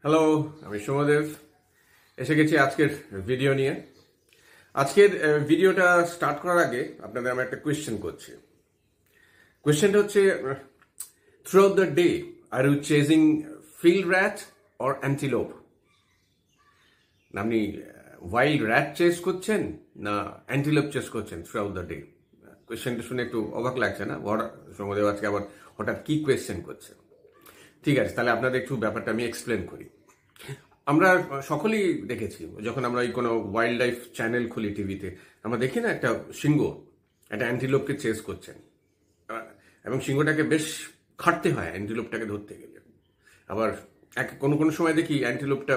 Hello, আমি সৌম্যদেব এসে গেছি আজকের ভিডিও নিয়ে। আজকের ভিডিওটা স্টার্ট করার আগে আপনাদের আমি একটা কোয়েশ্চেন করছি। কোয়েশ্চেনটা হচ্ছে, throughout the day are you chasing field rat or antelope? আপনি ওয়াইল্ড র্যাট চেজ করছেন না অ্যান্টিলোপ চেজ করছেন থ্রু আউট দ্য ডে? কোয়েশ্চেনটা শুনে একটু অবাক লাগছে না? সৌম্যদেব আজকে আবার হঠাৎ কি কোয়েশ্চেন করছে? ঠিক আছে, তাহলে আপনাদের একটু ব্যাপারটা আমি এক্সপ্লেন করি। আমরা সকলেই দেখেছি, যখন আমরা এই কোনো ওয়াইল্ড লাইফ চ্যানেল খুলি টিভিতে, আমরা দেখি না একটা সিংহ একটা অ্যান্টিলোপকে চেস করছেন, এবং সিংহটাকে বেশ খাটতে হয় অ্যান্টিলোপটাকে ধরতে গেলে। আবার কোনো সময় দেখি অ্যান্টিলোপটা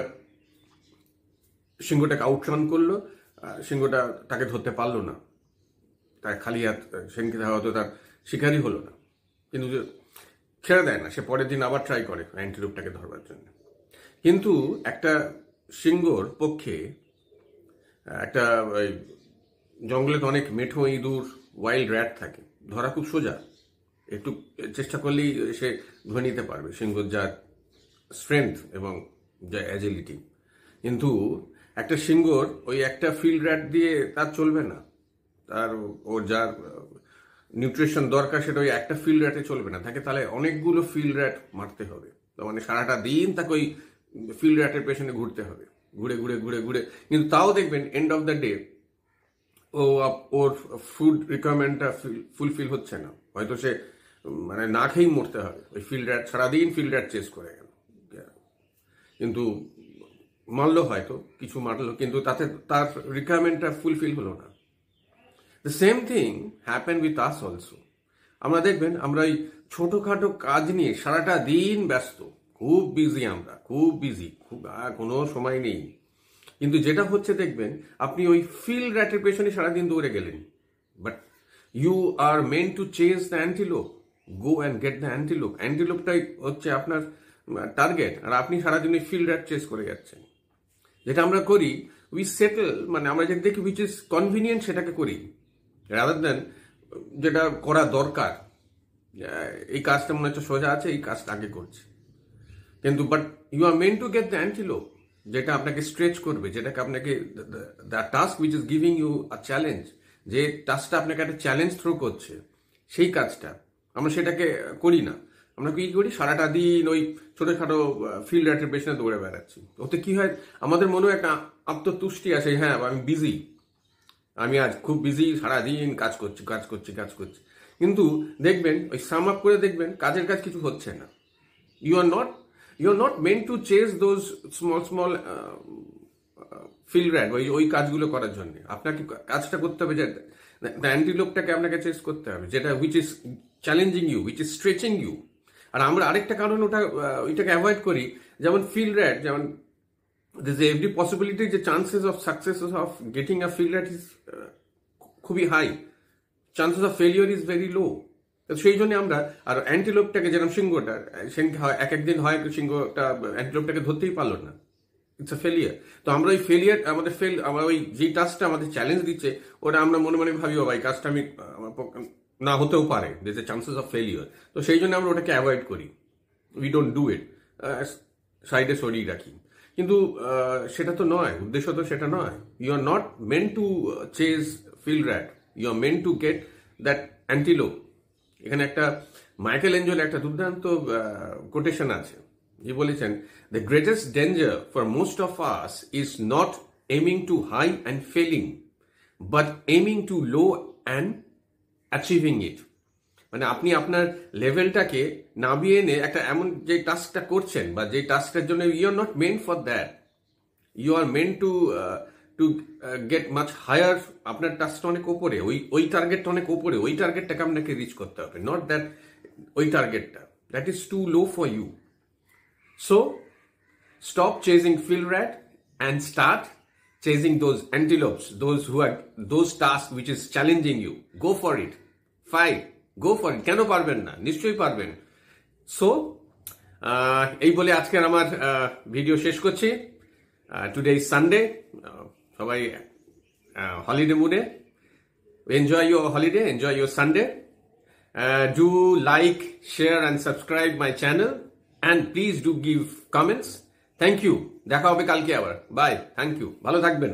সিংহটাকে আউটরান করলো, সিংহটা তাকে ধরতে পারলো না, তার খালি হাত সিংহটা হয়তো তার শিকারই হলো না, কিন্তু ছেড়ে দেয় না, সে পরের দিন আবার ট্রাই করে অ্যান্টিলোপটাকে ধরবার জন্য। কিন্তু একটা সিংহর পক্ষে একটা জঙ্গলে তো অনেক মেঠো ইঁদুর ওয়াইল্ড র্যাট থাকে, ধরা খুব সোজা, একটু চেষ্টা করলেই সে ধরে নিতে পারবে সিংহর যা স্ট্রেংথ এবং যা অ্যাজিলিটি। কিন্তু একটা সিংহর ওই একটা ফিল্ড র্যাট দিয়ে তার চলবে না, তার ওর যা নিউট্রিশন দরকার সেটা ওই একটা ফিল্ড র্যাটে চলবে না, তাকে তাহলে অনেকগুলো ফিল্ড র্যাট মারতে হবে। মানে সারাটা দিন তাকে ওই ফিল্ড র্যাটের পেছনে ঘুরতে হবে, ঘুরে ঘুরে ঘুরে ঘুরে। কিন্তু তাও দেখবেন এন্ড অফ দ্য ডে ওর ফুড রিকোয়ারমেন্টটা ফুলফিল হচ্ছে না, হয়তো সে মানে না খেয়েই মরতে হবে। ওই ফিল্ড র্যাট সারাদিন ফিল্ড র্যাট চেস করে গেল, কিন্তু মারলো, হয়তো কিছু মারলো, কিন্তু তাতে তার রিকোয়ারমেন্টটা ফুলফিল হলো না। The same thing happen with us also. আমরা দেখবেন আমরা এই ছোটখাটো কাজ নিয়ে সারাটা দিন ব্যস্ত, খুব বিজি, আমরা খুব বিজি, খুব কোনো সময় নেই। কিন্তু যেটা হচ্ছে দেখবেন, আপনি ওই ফিল্ড র্যাটের পেছনে সারাদিন দৌড়ে গেলেন, but you are meant to chase the antelope. Go and get the antelope. অ্যান্টিলোপটাই হচ্ছে আপনার টার্গেট, আর আপনি সারাদিন ওই ফিল্ড র্যাট চেজ করে যাচ্ছেন। যেটা আমরা করি, উই সেটেল, মানে আমরা যেটা দেখি উইচ ইজ কনভিনিয়েন্ট সেটাকে করি, রাদার দেন যেটা করা দরকার। এই কাজটা মনে হচ্ছে সোজা আছে, এই কাজটা আগে করছি। কিন্তু but you are meant to get the antelope, যেটা আপনাকে স্ট্রেচ করবে, যেটাকে আপনাকে the task which is giving you a challenge, যে টাস্কটা আপনাকে একটা চ্যালেঞ্জ থ্রো করছে, সেই কাজটা আমরা সেটাকে করি না। আমরা কি করি, সারাটা দিন ওই ছোটখাটো ফিল্ড র্যাটের পেছনে দৌড়ে বেড়াচ্ছি। ওতে কি হয়, আমাদের মনেও একটা আত্মতুষ্টি আসে, হ্যাঁ আমি বিজি, আমি আজ খুব বিজি, সারাদিন কাজ করছি কাজ করছি কাজ করছি। কিন্তু দেখবেন ওই সাম আপ করে দেখবেন কাজের কাজ কিছু হচ্ছে না। You are not meant to chase those small field rat, ওই কাজগুলো করার জন্য আপনাকে কাজটা করতে হবে, যে অ্যান্টিলোপটাকে আপনাকে চেজ করতে হবে, যেটা which is challenging you, which is stretching you. আর আমরা আরেকটা কারণ ওইটাকে অ্যাভয়েড করি, যেমন ফিল্ড র্যাট, যেমন there's every possibility, the chances of success of getting a field rat is খুবই high, chances of failure is very low. তো সেই জন্য আমরা, আর অ্যান্টিলোপটাকে যেরকম সিংহটা একদিন হয় সিংহটা অ্যান্টিলোপটাকে ধরতেই পারলো না, ইটস আ ফেলিয়ার। তো আমরা ওই ফেলিয়ার আমরা ওই যে টাস্কটা আমাদের চ্যালেঞ্জ দিচ্ছে, ওটা আমরা মনে মনে ভাবি, ও ভাই কাজটা আমি না হতেও পারে, there's a chances of failure। তো সেই জন্য আমরা ওটাকে অ্যাভয়েড করি, উই ডোন্ট ডু ইট, সাইডে সরিয়ে রাখি। কিন্তু সেটা তো নয়, উদ্দেশ্য তো সেটা নয়। You are not meant to chase field rat, you are meant to get that antelope. এখানে একটা মাইকেল এঞ্জেল একটা দুর্দান্ত কোটেশন আছে, যে বলেছেন, the greatest danger for most of us is not aiming too high and failing, but aiming too low and achieving it. মানে আপনি আপনার লেভেলটাকে নামিয়ে এনে একটা এমন যে টাস্কটা করছেন, বা যে টাস্কটার জন্য you are not meant for that, you are meant to get much higher. আপনার টাস্কটা অনেক ওপরে, ওই টার্গেটটা অনেক ওপরে, ওই টার্গেটটাকে আপনাকে রিচ করতে হবে, নট দ্যাট ওই টার্গেটটা, that is too low for you. So stop chasing field rat and start chasing those antelopes, those task which is challenging you. Go for it, fight, go for it. কেন পারবেন না? নিশ্চয়ই পারবেন। So এই বলে আজকের আমার ভিডিও শেষ করছি। টুডে ইজ সানডে, সবাই হলিডে মুডে। Enjoy your holiday, enjoy your Sunday. Do like, share and subscribe my channel, and please do give comments. Thank you, দেখা হবে কালকে আবার। বাই, থ্যাংক ইউ, ভালো থাকবেন।